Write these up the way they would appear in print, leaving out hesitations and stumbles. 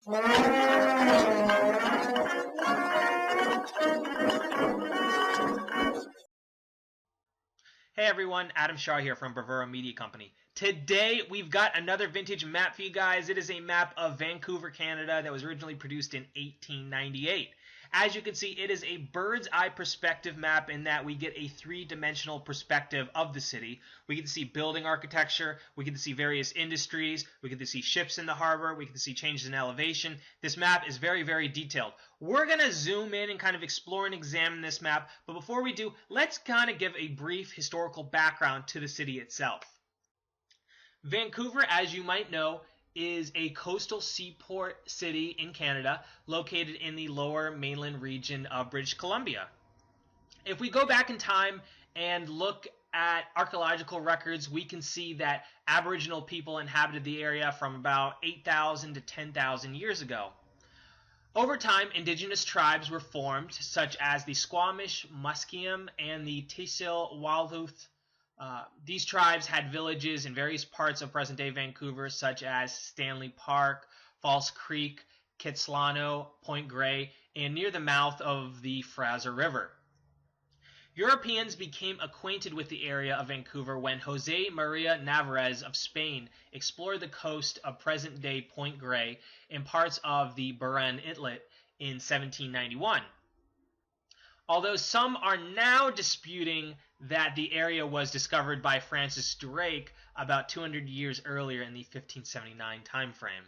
Hey everyone, Adam Shaw here from Bravura Media Company. Today we've got another vintage map for you guys. It is a map of Vancouver, Canada that was originally produced in 1898. As you can see, it is a bird's eye perspective map in that we get a three-dimensional perspective of the city. We get to see building architecture, we get to see various industries, we get to see ships in the harbor, we get to see changes in elevation. This map is very, very detailed. We're going to zoom in and kind of explore and examine this map, but before we do, let's kind of give a brief historical background to the city itself. Vancouver, as you might know, is a coastal seaport city in Canada located in the lower mainland region of British Columbia. If we go back in time and look at archaeological records, we can see that Aboriginal people inhabited the area from about 8,000 to 10,000 years ago. Over time, indigenous tribes were formed, such as the Squamish, Musqueam, and the Tsleil-Waututh. These tribes had villages in various parts of present-day Vancouver, such as Stanley Park, False Creek, Kitsilano, Point Grey, and near the mouth of the Fraser River. Europeans became acquainted with the area of Vancouver when Jose Maria Navarez of Spain explored the coast of present-day Point Grey and parts of the Buran Inlet in 1791. Although some are now disputing that the area was discovered by Francis Drake about 200 years earlier in the 1579 timeframe.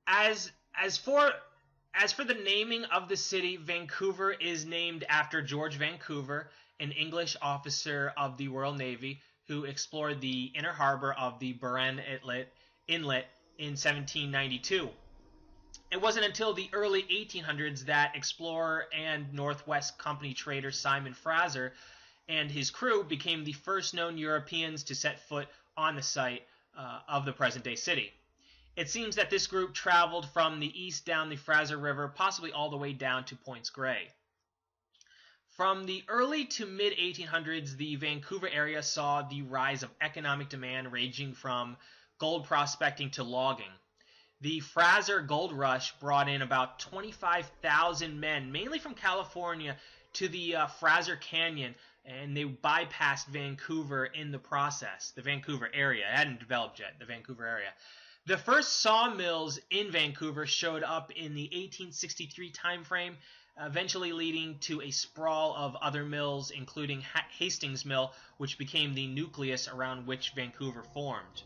As for the naming of the city, Vancouver is named after George Vancouver, an English officer of the Royal Navy who explored the inner harbor of the Buran Inlet in 1792. It wasn't until the early 1800s that explorer and Northwest Company trader Simon Fraser and his crew became the first known Europeans to set foot on the site of the present-day city. It seems that this group traveled from the east down the Fraser River, possibly all the way down to Points Grey. From the early to mid-1800s, the Vancouver area saw the rise of economic demand ranging from gold prospecting to logging. The Fraser Gold Rush brought in about 25,000 men, mainly from California, to the Fraser Canyon, and they bypassed Vancouver in the process, the Vancouver area. It hadn't developed yet, the Vancouver area. The first sawmills in Vancouver showed up in the 1863 timeframe, eventually leading to a sprawl of other mills, including Hastings Mill, which became the nucleus around which Vancouver formed.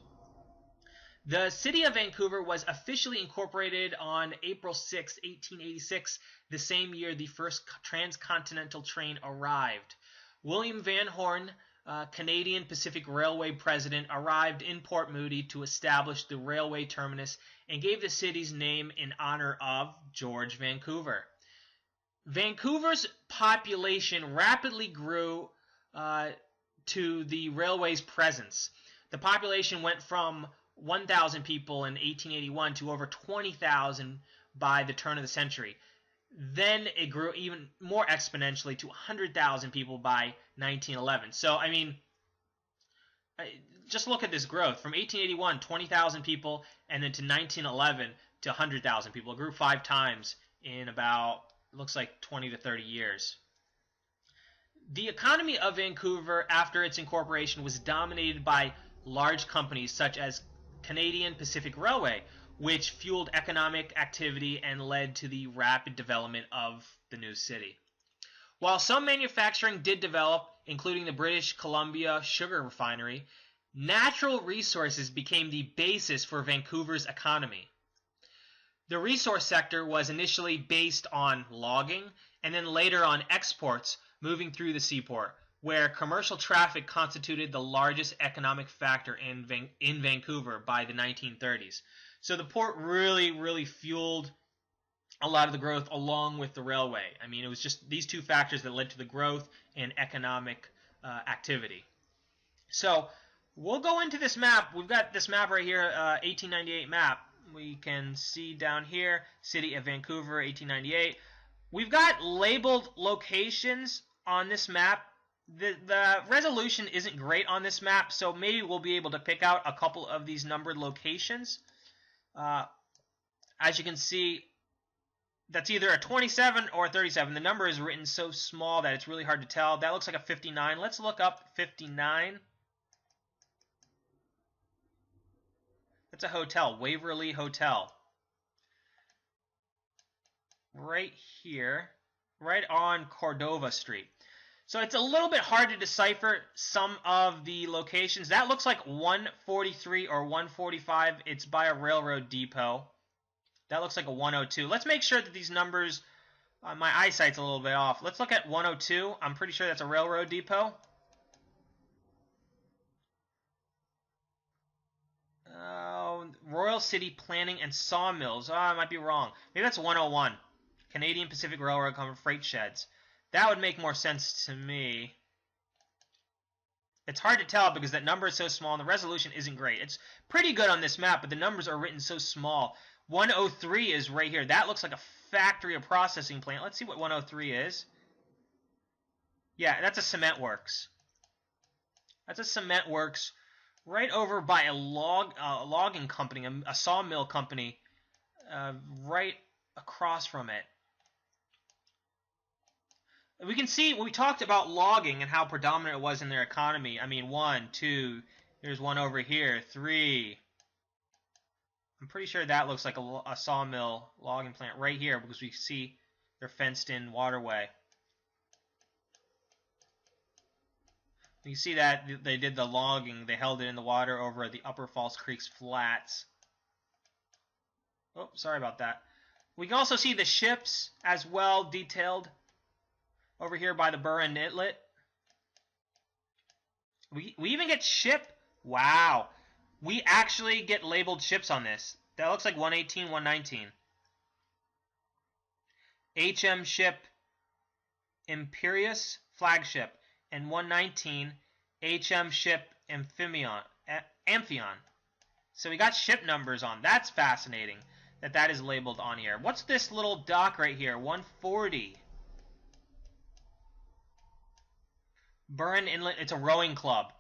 The city of Vancouver was officially incorporated on April 6, 1886, the same year the first transcontinental train arrived. William Van Horne, Canadian Pacific Railway president, arrived in Port Moody to establish the railway terminus and gave the city's name in honor of George Vancouver. Vancouver's population rapidly grew to the railway's presence. The population went from 1,000 people in 1881 to over 20,000 by the turn of the century. Then it grew even more exponentially to 100,000 people by 1911. So, I mean, just look at this growth. From 1881, 20,000 people, and then to 1911 to 100,000 people. It grew 5 times in about, it looks like 20 to 30 years. The economy of Vancouver after its incorporation was dominated by large companies such as Canadian Pacific Railway, which fueled economic activity and led to the rapid development of the new city. While some manufacturing did develop, including the British Columbia sugar refinery, natural resources became the basis for Vancouver's economy. The resource sector was initially based on logging and then later on exports moving through the seaport, where commercial traffic constituted the largest economic factor in Vancouver by the 1930s. So the port really fueled a lot of the growth along with the railway. I mean, it was just these two factors that led to the growth and economic activity. So we'll go into this map. We've got this map right here, 1898 map. We can see down here, City of Vancouver, 1898. We've got labeled locations on this map. The resolution isn't great on this map, so maybe we'll be able to pick out a couple of these numbered locations. as you can see, that's either a 27 or a 37. The number is written so small that it's really hard to tell. That looks like a 59. Let's look up 59. That's a hotel, Waverly Hotel. Right here, right on Cordova Street. So it's a little bit hard to decipher some of the locations. That looks like 143 or 145. It's by a railroad depot. That looks like a 102. Let's make sure that these numbers, my eyesight's a little bit off. Let's look at 102. I'm pretty sure that's a railroad depot. Royal City Planning and Sawmills. Oh, I might be wrong. Maybe that's 101. Canadian Pacific Railroad covered freight sheds. That would make more sense to me. It's hard to tell because that number is so small and the resolution isn't great. It's pretty good on this map, but the numbers are written so small. 103 is right here. That looks like a factory or processing plant. Let's see what 103 is. Yeah, that's a cement works. That's a cement works right over by a logging company, a sawmill company, right across from it. We can see when we talked about logging and how predominant it was in their economy. I mean, 1, 2, there's one over here, 3. I'm pretty sure that looks like a sawmill logging plant right here because we see their fenced-in waterway. You see that they did the logging. They held it in the water over the Upper False Creek's flats. Oh, sorry about that. We can also see the ships as well detailed over here by the Burren Inlet. We even get ship. Wow. We actually get labeled ships on this. That looks like 118, 119. HM ship Imperious flagship. And 119 HM ship Amphion. So we got ship numbers on. That's fascinating that is labeled on here. What's this little dock right here? 140. Burren Inlet. It's a rowing club.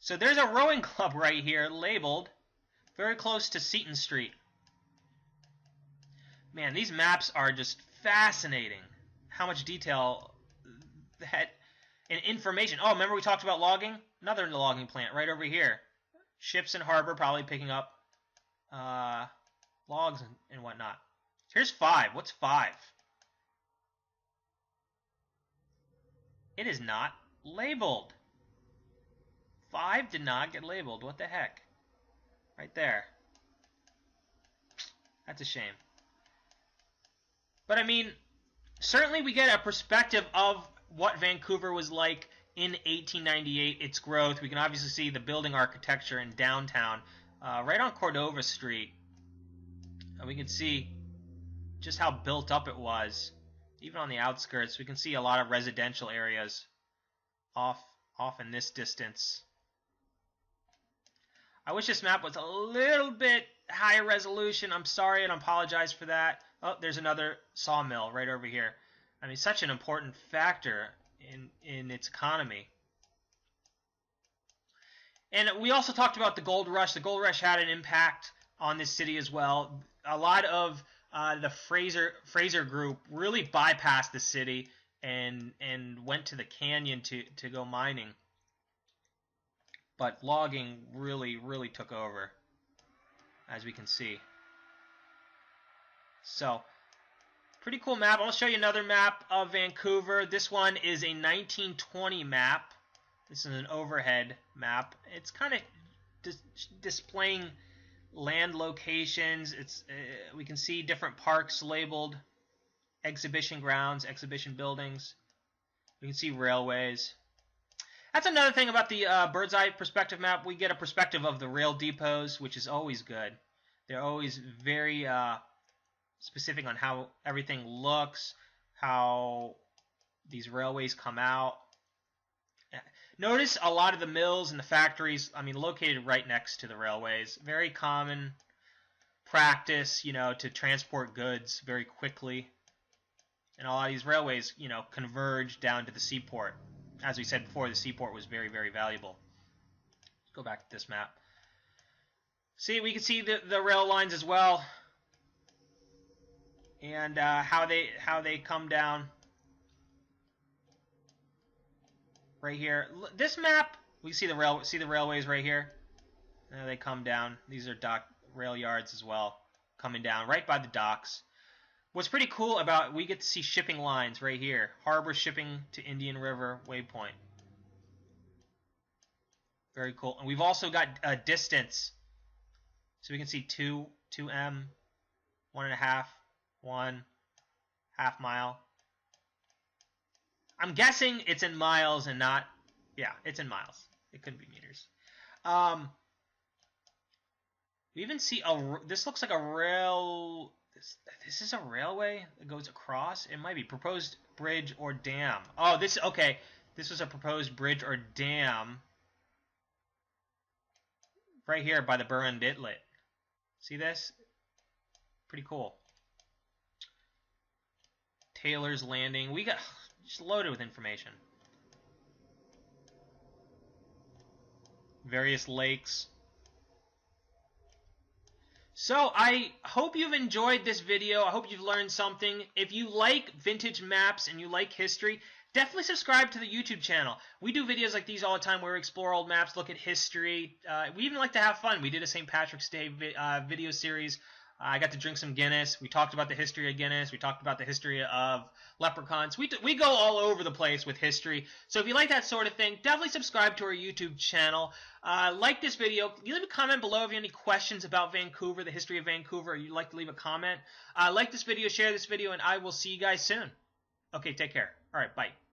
So there's a rowing club right here labeled very close to Seton Street. Man, these maps are just fascinating. How much detail that and information. Oh, remember we talked about logging? Another logging plant right over here. Ships in harbor probably picking up logs and whatnot. Here's 5. What's 5? It is not labeled. 5 did not get labeled. What the heck? Right there. That's a shame. But I mean, certainly we get a perspective of what Vancouver was like in 1898, its growth. We can obviously see the building architecture in downtown, right on Cordova Street. We can see just how built up it was. Even on the outskirts, we can see a lot of residential areas off in this distance. I wish this map was a little bit higher resolution. I'm sorry and I apologize for that. Oh, there's another sawmill right over here. I mean, such an important factor in its economy. And we also talked about the gold rush. The gold rush had an impact on this city as well. A lot of the Fraser group really bypassed the city and went to the canyon to go mining. But logging really took over, as we can see. So, pretty cool map. I'll show you another map of Vancouver. This one is a 1920 map. This is an overhead map. It's kind of displaying land locations. It's we can see different parks labeled, exhibition grounds, exhibition buildings. We can see railways. That's another thing about the bird's eye perspective map. We get a perspective of the rail depots, which is always good. They're always very specific on how everything looks, how these railways come out. Notice a lot of the mills and the factories, I mean, located right next to the railways. Very common practice, you know, to transport goods very quickly. And a lot of these railways, you know, converge down to the seaport. As we said before, the seaport was very valuable. Let's go back to this map. See, we can see the rail lines as well. and how they come down right here. This map, we see the railways right here. They come down. These are rail yards as well, coming down right by the docks. What's pretty cool about, we get to see shipping lines right here. Harbor shipping to Indian River waypoint. Very cool. And we've also got a distance. So we can see 2m, 1.5, 1 half mile. I'm guessing it's in miles and not, yeah, it's in miles. It couldn't be meters. We even see this looks like a rail. This is a railway that goes across. It might be proposed bridge or dam. Oh, okay. This was a proposed bridge or dam right here by the Burren Inlet. See this? Pretty cool. Taylor's Landing. We got just loaded with information. Various lakes. So, I hope you've enjoyed this video. I hope you've learned something. If you like vintage maps and you like history, definitely subscribe to the YouTube channel. We do videos like these all the time where we explore old maps, look at history. We even like to have fun. We did a St. Patrick's Day video series. I got to drink some Guinness. We talked about the history of Guinness. We talked about the history of leprechauns. We go all over the place with history. So if you like that sort of thing, definitely subscribe to our YouTube channel. Like this video. You leave a comment below if you have any questions about Vancouver, the history of Vancouver, or you'd like to leave a comment. Like this video, share this video, and I will see you guys soon. Okay, take care. All right, bye.